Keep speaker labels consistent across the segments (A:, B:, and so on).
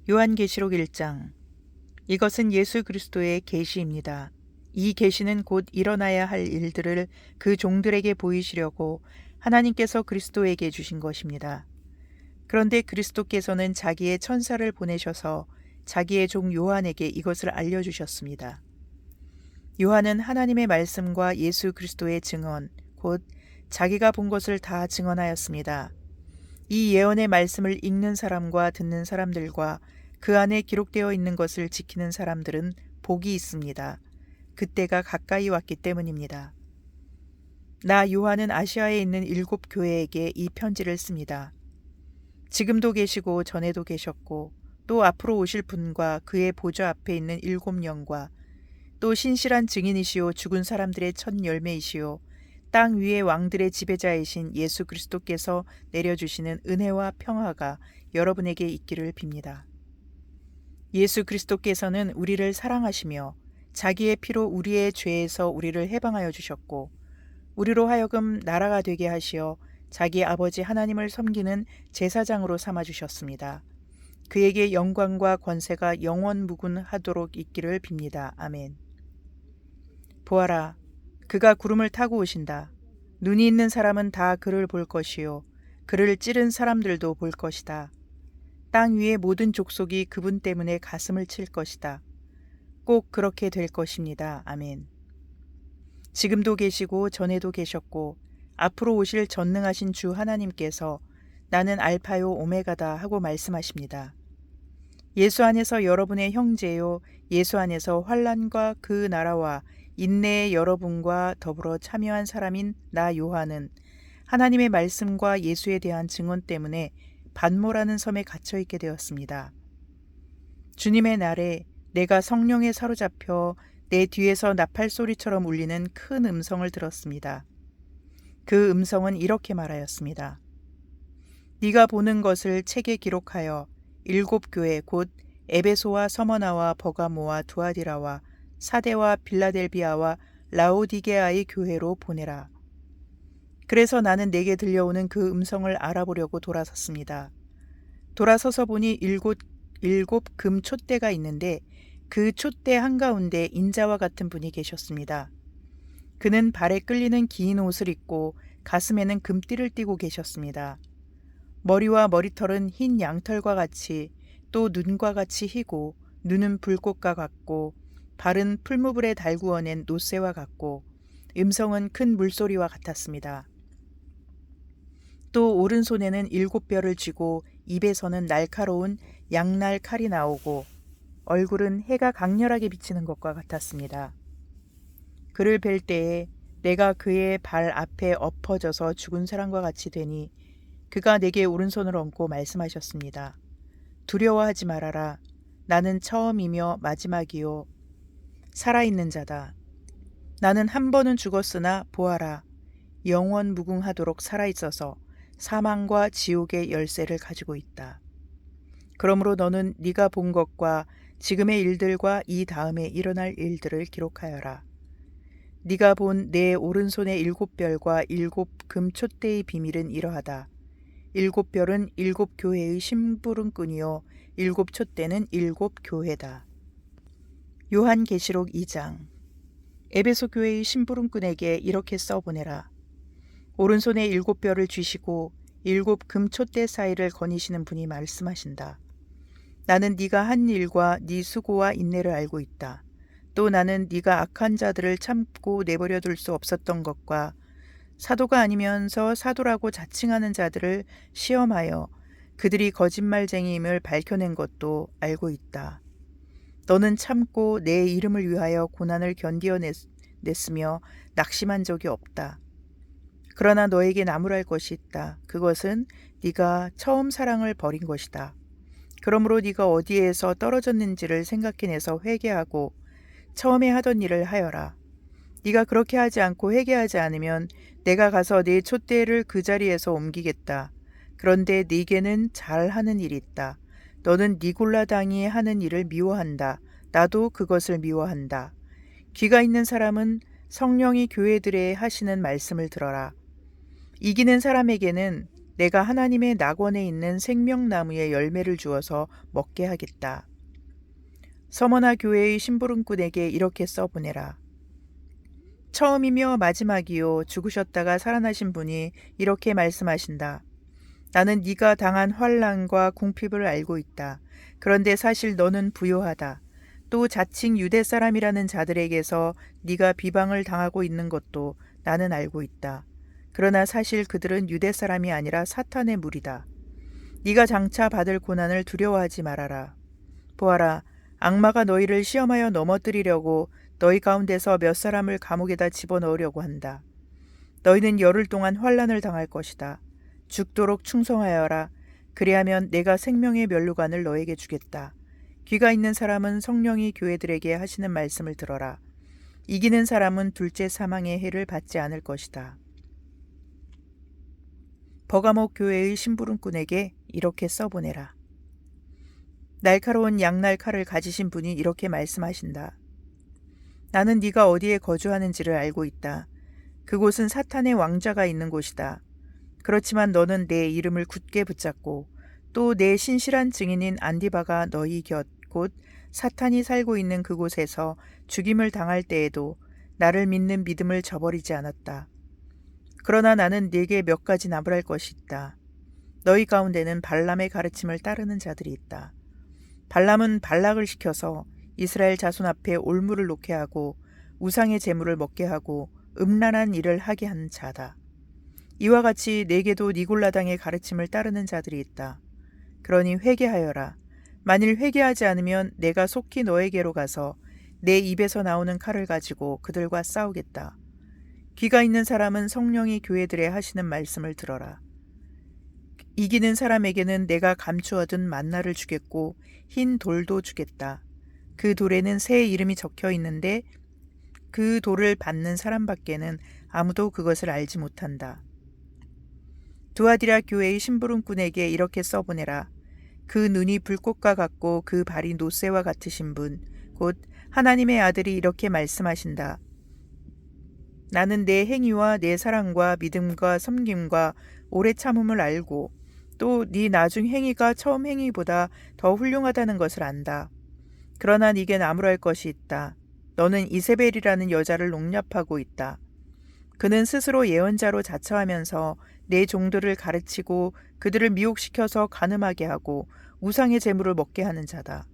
A: 요한계시록 1장. 이것은 예수 그리스도의 계시입니다. 이 계시는 곧 일어나야 할 일들을 그 종들에게 보이시려고 하나님께서 그리스도에게 주신 것입니다. 그런데 그리스도께서는 자기의 천사를 보내셔서 자기의 종 요한에게 이것을 알려주셨습니다. 요한은 하나님의 말씀과 예수 그리스도의 증언, 곧 자기가 본 것을 다 증언하였습니다. 이 예언의 말씀을 읽는 사람과 듣는 사람들과 그 안에 기록되어 있는 것을 지키는 사람들은 복이 있습니다. 그때가 가까이 왔기 때문입니다. 나 요한은 아시아에 있는 7 교회에게 이 편지를 씁니다. 지금도 계시고 전에도 계셨고 또 앞으로 오실 분과 그의 보좌 앞에 있는 7영과 또 신실한 증인이시요 죽은 사람들의 첫 열매이시요 땅 위의 왕들의 지배자이신 예수 그리스도께서 내려주시는 은혜와 평화가 여러분에게 있기를 빕니다. 예수 그리스도께서는 우리를 사랑하시며 자기의 피로 우리의 죄에서 우리를 해방하여 주셨고 우리로 하여금 나라가 되게 하시어 자기 아버지 하나님을 섬기는 제사장으로 삼아 주셨습니다. 그에게 영광과 권세가 영원 무궁하도록 있기를 빕니다. 아멘. 보아라, 그가 구름을 타고 오신다. 눈이 있는 사람은 다 그를 볼 것이요 그를 찌른 사람들도 볼 것이다. 땅 위의 모든 족속이 그분 때문에 가슴을 칠 것이다. 꼭 그렇게 될 것입니다. 아멘. 지금도 계시고 전에도 계셨고 앞으로 오실 전능하신 주 하나님께서 나는 알파요 오메가다 하고 말씀하십니다. 예수 안에서 여러분의 형제요 예수 안에서 환난과 그 나라와 인내의 여러분과 더불어 참여한 사람인 나 요한은 하나님의 말씀과 예수에 대한 증언 때문에 반모라는 섬에 갇혀 있게 되었습니다. 주님의 날에 내가 성령에 사로잡혀 내 뒤에서 나팔 소리처럼 울리는 큰 음성을 들었습니다. 그 음성은 이렇게 말하였습니다. 네가 보는 것을 책에 기록하여 7 교회 곧 에베소와 서머나와 버가모와 두아디라와 사데와 빌라델비아와 라오디게아의 교회로 보내라. 그래서 나는 내게 들려오는 그 음성을 알아보려고 돌아섰습니다. 돌아서서 보니 일곱 금 촛대가 있는데 그 촛대 한가운데 인자와 같은 분이 계셨습니다. 그는 발에 끌리는 긴 옷을 입고 가슴에는 금띠를 띠고 계셨습니다. 머리와 머리털은 흰 양털과 같이 또 눈과 같이 희고 눈은 불꽃과 같고 발은 풀무불에 달구어낸 노새와 같고 음성은 큰 물소리와 같았습니다. 또 오른손에는 7뼈를 쥐고 입에서는 날카로운 양날 칼이 나오고 얼굴은 해가 강렬하게 비치는 것과 같았습니다. 그를 뵐 때에 내가 그의 발 앞에 엎어져서 죽은 사람과 같이 되니 그가 내게 오른손을 얹고 말씀하셨습니다. 두려워하지 말아라. 나는 처음이며 마지막이요 살아있는 자다. 나는 한 번은 죽었으나 보아라. 영원 무궁하도록 살아있어서 사망과 지옥의 열쇠를 가지고 있다. 그러므로 너는 네가 본 것과 지금의 일들과 이 다음에 일어날 일들을 기록하여라. 네가 본 내 오른손의 7별과 7 금촛대의 비밀은 이러하다. 7별은 7 교회의 심부름꾼이요 7 촛대는 7 교회다. 요한계시록 2장. 에베소 교회의 심부름꾼에게 이렇게 써보내라. 오른손에 7뼈를 쥐시고 7 금촛대 사이를 거니시는 분이 말씀하신다. 나는 네가 한 일과 네 수고와 인내를 알고 있다. 또 나는 네가 악한 자들을 참고 내버려 둘 수 없었던 것과 사도가 아니면서 사도라고 자칭하는 자들을 시험하여 그들이 거짓말쟁이임을 밝혀낸 것도 알고 있다. 너는 참고 내 이름을 위하여 고난을 견디어냈으며 낙심한 적이 없다. 그러나 너에게 나무랄 것이 있다. 그것은 네가 처음 사랑을 버린 것이다. 그러므로 네가 어디에서 떨어졌는지를 생각해내서 회개하고 처음에 하던 일을 하여라. 네가 그렇게 하지 않고 회개하지 않으면 내가 가서 네 촛대를 그 자리에서 옮기겠다. 그런데 네게는 잘하는 일이 있다. 너는 니골라당이 하는 일을 미워한다. 나도 그것을 미워한다. 귀가 있는 사람은 성령이 교회들에 하시는 말씀을 들어라. 이기는 사람에게는 내가 하나님의 낙원에 있는 생명나무의 열매를 주어서 먹게 하겠다. 서머나 교회의 심부름꾼에게 이렇게 써보내라. 처음이며 마지막이요 죽으셨다가 살아나신 분이 이렇게 말씀하신다. 나는 네가 당한 환난과 궁핍을 알고 있다. 그런데 사실 너는 부요하다. 또 자칭 유대 사람이라는 자들에게서 네가 비방을 당하고 있는 것도 나는 알고 있다. 그러나 사실 그들은 유대 사람이 아니라 사탄의 무리다. 네가 장차 받을 고난을 두려워하지 말아라. 보아라, 악마가 너희를 시험하여 넘어뜨리려고 너희 가운데서 몇 사람을 감옥에다 집어넣으려고 한다. 너희는 열흘 동안 환난을 당할 것이다. 죽도록 충성하여라. 그리하면 내가 생명의 면류관을 너에게 주겠다. 귀가 있는 사람은 성령이 교회들에게 하시는 말씀을 들어라. 이기는 사람은 둘째 사망의 해를 받지 않을 것이다. 버가목 교회의 심부름꾼에게 이렇게 써보내라. 날카로운 양날 칼을 가지신 분이 이렇게 말씀하신다. 나는 네가 어디에 거주하는지를 알고 있다. 그곳은 사탄의 왕자가 있는 곳이다. 그렇지만 너는 내 이름을 굳게 붙잡고 또 내 신실한 증인인 안디바가 너희 곁 곧 사탄이 살고 있는 그곳에서 죽임을 당할 때에도 나를 믿는 믿음을 저버리지 않았다. 그러나 나는 네게 몇 가지 나무랄 것이 있다. 너희 가운데는 발람의 가르침을 따르는 자들이 있다. 발람은 발락을 시켜서 이스라엘 자손 앞에 올무를 놓게 하고 우상의 제물을 먹게 하고 음란한 일을 하게 한 자다. 이와 같이 내게도 니골라당의 가르침을 따르는 자들이 있다. 그러니 회개하여라. 만일 회개하지 않으면 내가 속히 너에게로 가서 내 입에서 나오는 칼을 가지고 그들과 싸우겠다. 귀가 있는 사람은 성령이 교회들에 하시는 말씀을 들어라. 이기는 사람에게는 내가 감추어둔 만나를 주겠고 흰 돌도 주겠다. 그 돌에는 새 이름이 적혀 있는데 그 돌을 받는 사람밖에는 아무도 그것을 알지 못한다. 두아디라 교회의 심부름꾼에게 이렇게 써보내라. 그 눈이 불꽃과 같고 그 발이 노새와 같으신 분, 곧 하나님의 아들이 이렇게 말씀하신다. 나는 내 행위와 내 사랑과 믿음과 섬김과 오래 참음을 알고 또 네 나중 행위가 처음 행위보다 더 훌륭하다는 것을 안다. 그러나 네게 나무랄 것이 있다. 너는 이세벨이라는 여자를 농락하고 있다. 그는 스스로 예언자로 자처하면서 내 종들을 가르치고 그들을 미혹시켜서 간음하게 하고 우상의 재물을 먹게 하는 자다.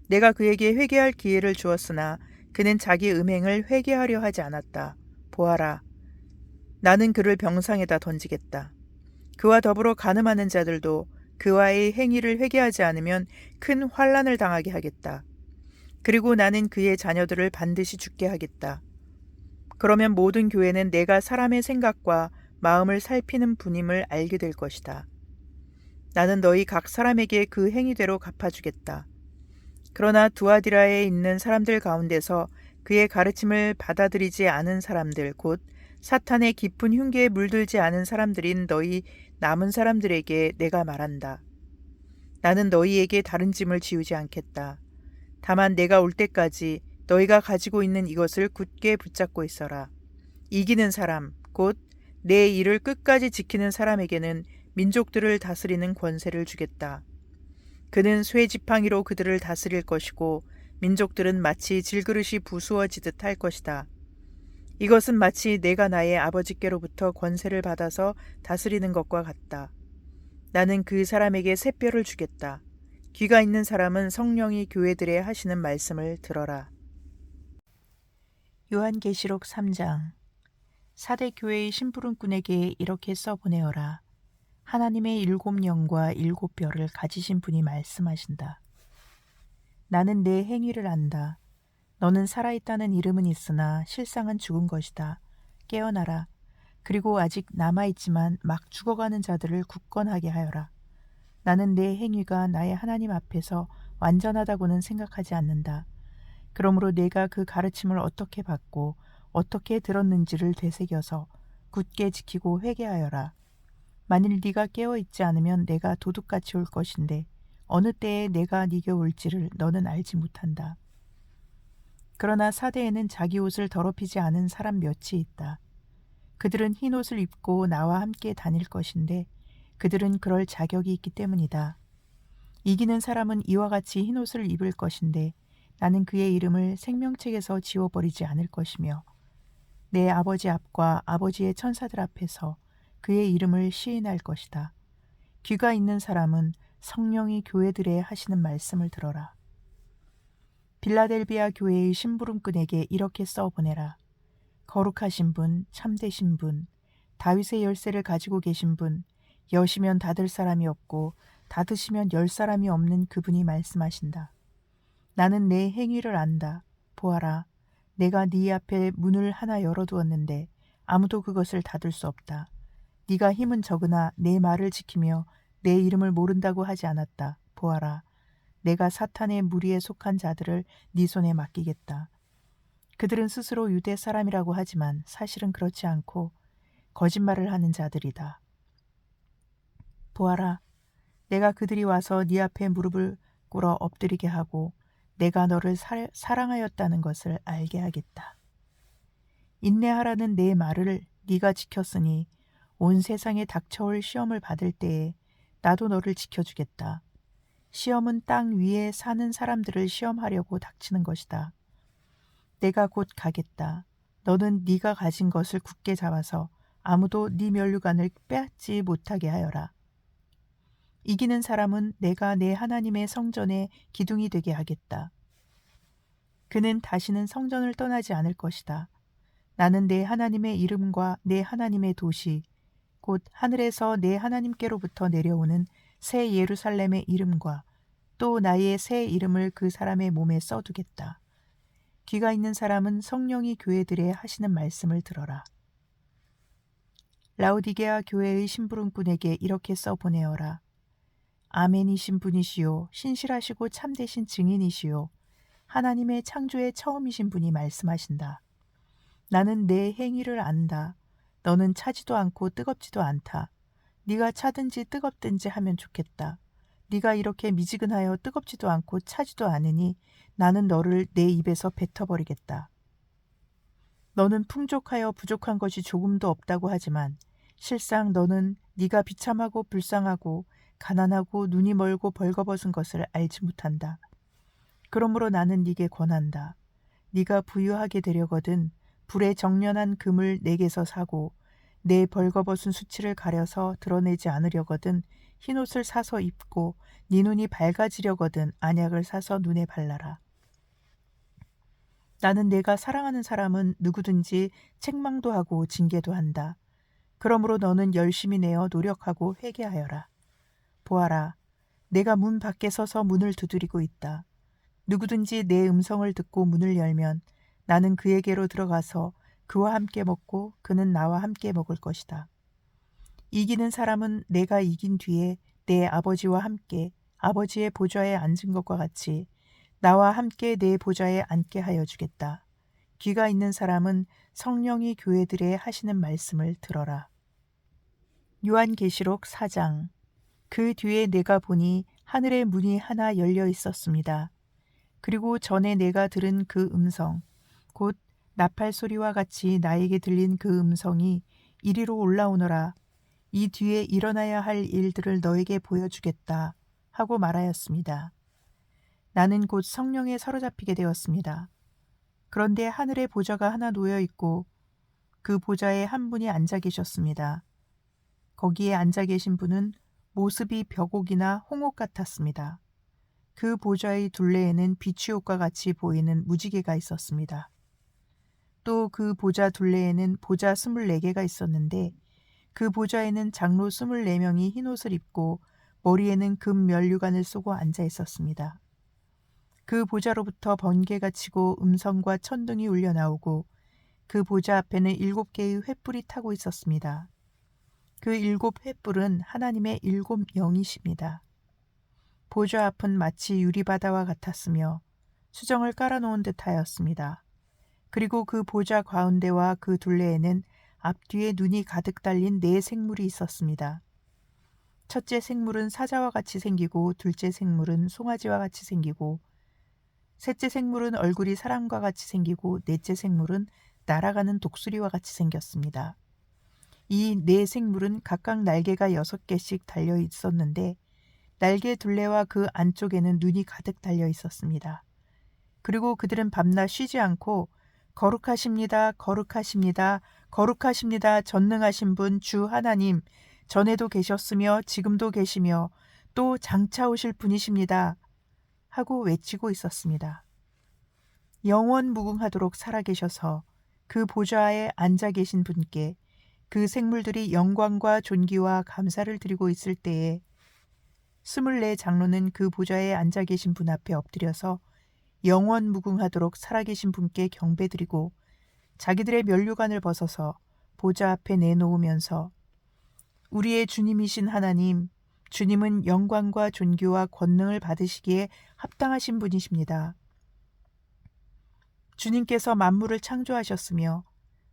A: 내가 그에게 회개할 기회를 주었으나 그는 자기 음행을 회개하려 하지 않았다. 보아라, 나는 그를 병상에다 던지겠다. 그와 더불어 간음하는 자들도 그와의 행위를 회개하지 않으면 큰 환난을 당하게 하겠다. 그리고 나는 그의 자녀들을 반드시 죽게 하겠다. 그러면 모든 교회는 내가 사람의 생각과 마음을 살피는 분임을 알게 될 것이다. 나는 너희 각 사람에게 그 행위대로 갚아주겠다. 그러나 두아디라에 있는 사람들 가운데서 그의 가르침을 받아들이지 않은 사람들, 곧 사탄의 깊은 흉계에 물들지 않은 사람들인 너희 남은 사람들에게 내가 말한다. 나는 너희에게 다른 짐을 지우지 않겠다. 다만 내가 올 때까지 너희가 가지고 있는 이것을 굳게 붙잡고 있어라. 이기는 사람, 곧 내 일을 끝까지 지키는 사람에게는 민족들을 다스리는 권세를 주겠다. 그는 쇠지팡이로 그들을 다스릴 것이고 민족들은 마치 질그릇이 부수어지듯 할 것이다. 이것은 마치 내가 나의 아버지께로부터 권세를 받아서 다스리는 것과 같다. 나는 그 사람에게 샛별을 주겠다. 귀가 있는 사람은 성령이 교회들에 하시는 말씀을 들어라. 요한계시록 3장. 사대 교회의 심부름꾼에게 이렇게 써보내어라. 하나님의 7 영과 7 별을 가지신 분이 말씀하신다. 나는 내 행위를 안다. 너는 살아있다는 이름은 있으나 실상은 죽은 것이다. 깨어나라. 그리고 아직 남아있지만 막 죽어가는 자들을 굳건하게 하여라. 나는 내 행위가 나의 하나님 앞에서 완전하다고는 생각하지 않는다. 그러므로 내가 그 가르침을 어떻게 받고 어떻게 들었는지를 되새겨서 굳게 지키고 회개하여라. 만일 네가 깨어있지 않으면 내가 도둑같이 올 것인데 어느 때에 내가 네게 올지를 너는 알지 못한다. 그러나 사대에는 자기 옷을 더럽히지 않은 사람 몇이 있다. 그들은 흰옷을 입고 나와 함께 다닐 것인데 그들은 그럴 자격이 있기 때문이다. 이기는 사람은 이와 같이 흰옷을 입을 것인데 나는 그의 이름을 생명책에서 지워버리지 않을 것이며 내 아버지 앞과 아버지의 천사들 앞에서 그의 이름을 시인할 것이다. 귀가 있는 사람은 성령이 교회들에 하시는 말씀을 들어라. 빌라델비아 교회의 심부름꾼에게 이렇게 써보내라. 거룩하신 분, 참되신 분, 다윗의 열쇠를 가지고 계신 분, 여시면 닫을 사람이 없고 닫으시면 열 사람이 없는 그분이 말씀하신다. 나는 내 행위를 안다. 보아라, 내가 네 앞에 문을 하나 열어두었는데 아무도 그것을 닫을 수 없다. 네가 힘은 적으나 내 말을 지키며 내 이름을 모른다고 하지 않았다. 보아라, 내가 사탄의 무리에 속한 자들을 네 손에 맡기겠다. 그들은 스스로 유대 사람이라고 하지만 사실은 그렇지 않고 거짓말을 하는 자들이다. 보아라, 내가 그들이 와서 네 앞에 무릎을 꿇어 엎드리게 하고 내가 너를 사랑하였다는 것을 알게 하겠다. 인내하라는 내 말을 네가 지켰으니 온 세상에 닥쳐올 시험을 받을 때에 나도 너를 지켜주겠다. 시험은 땅 위에 사는 사람들을 시험하려고 닥치는 것이다. 내가 곧 가겠다. 너는 네가 가진 것을 굳게 잡아서 아무도 네 면류관을 빼앗지 못하게 하여라. 이기는 사람은 내가 내 하나님의 성전의 기둥이 되게 하겠다. 그는 다시는 성전을 떠나지 않을 것이다. 나는 내 하나님의 이름과 내 하나님의 도시, 곧 하늘에서 내 하나님께로부터 내려오는 새 예루살렘의 이름과 또 나의 새 이름을 그 사람의 몸에 써두겠다. 귀가 있는 사람은 성령이 교회들에 하시는 말씀을 들어라. 라오디게아 교회의 심부름꾼에게 이렇게 써보내어라. 아멘이신 분이시요 신실하시고 참되신 증인이시요 하나님의 창조의 처음이신 분이 말씀하신다. 나는 내 행위를 안다. 너는 차지도 않고 뜨겁지도 않다. 네가 차든지 뜨겁든지 하면 좋겠다. 네가 이렇게 미지근하여 뜨겁지도 않고 차지도 않으니 나는 너를 내 입에서 뱉어버리겠다. 너는 풍족하여 부족한 것이 조금도 없다고 하지만 실상 너는 네가 비참하고 불쌍하고 가난하고 눈이 멀고 벌거벗은 것을 알지 못한다. 그러므로 나는 네게 권한다. 네가 부유하게 되려거든 불에 정련한 금을 내게서 사고 내 벌거벗은 수치를 가려서 드러내지 않으려거든 흰옷을 사서 입고 네 눈이 밝아지려거든 안약을 사서 눈에 발라라. 나는 내가 사랑하는 사람은 누구든지 책망도 하고 징계도 한다. 그러므로 너는 열심히 내어 노력하고 회개하여라. 보아라, 내가 문 밖에 서서 문을 두드리고 있다. 누구든지 내 음성을 듣고 문을 열면 나는 그에게로 들어가서 그와 함께 먹고 그는 나와 함께 먹을 것이다. 이기는 사람은 내가 이긴 뒤에 내 아버지와 함께 아버지의 보좌에 앉은 것과 같이 나와 함께 내 보좌에 앉게 하여 주겠다. 귀가 있는 사람은 성령이 교회들에 하시는 말씀을 들어라. 요한계시록 4장. 그 뒤에 내가 보니 하늘의 문이 하나 열려 있었습니다. 그리고 전에 내가 들은 그 음성, 곧 나팔 소리와 같이 나에게 들린 그 음성이 이리로 올라오너라. 이 뒤에 일어나야 할 일들을 너에게 보여주겠다 하고 말하였습니다. 나는 곧 성령에 사로잡히게 되었습니다. 그런데 하늘에 보좌가 하나 놓여 있고 그 보좌에 한 분이 앉아 계셨습니다. 거기에 앉아 계신 분은 모습이 벽옥이나 홍옥 같았습니다. 그 보좌의 둘레에는 비취옥과 같이 보이는 무지개가 있었습니다. 또 그 보좌 둘레에는 보좌 24개가 있었는데 그 보좌에는 장로 24명이 흰옷을 입고 머리에는 금 면류관을 쓰고 앉아 있었습니다. 그 보좌로부터 번개가 치고 음성과 천둥이 울려 나오고 그 보좌 앞에는 7개의 횃불이 타고 있었습니다. 그 7횃불은 하나님의 7영이십니다. 보좌 앞은 마치 유리바다와 같았으며 수정을 깔아놓은 듯하였습니다. 그리고 그 보좌 가운데와 그 둘레에는 앞뒤에 눈이 가득 달린 4생물이 있었습니다. 첫째 생물은 사자와 같이 생기고 둘째 생물은 송아지와 같이 생기고 셋째 생물은 얼굴이 사람과 같이 생기고 넷째 생물은 날아가는 독수리와 같이 생겼습니다. 이 네 생물은 각각 날개가 6개씩 달려 있었는데 날개 둘레와 그 안쪽에는 눈이 가득 달려 있었습니다. 그리고 그들은 밤낮 쉬지 않고 거룩하십니다, 거룩하십니다, 거룩하십니다. 전능하신 분 주 하나님, 전에도 계셨으며 지금도 계시며 또 장차 오실 분이십니다 하고 외치고 있었습니다. 영원 무궁하도록 살아계셔서 그 보좌에 앉아 계신 분께 그 생물들이 영광과 존귀와 감사를 드리고 있을 때에 24 장로는 그 보좌에 앉아 계신 분 앞에 엎드려서 영원 무궁하도록 살아계신 분께 경배드리고 자기들의 면류관을 벗어서 보좌 앞에 내놓으면서 우리의 주님이신 하나님, 주님은 영광과 존귀와 권능을 받으시기에 합당하신 분이십니다. 주님께서 만물을 창조하셨으며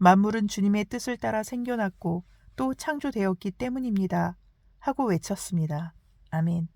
A: 만물은 주님의 뜻을 따라 생겨났고 또 창조되었기 때문입니다 하고 외쳤습니다. 아멘.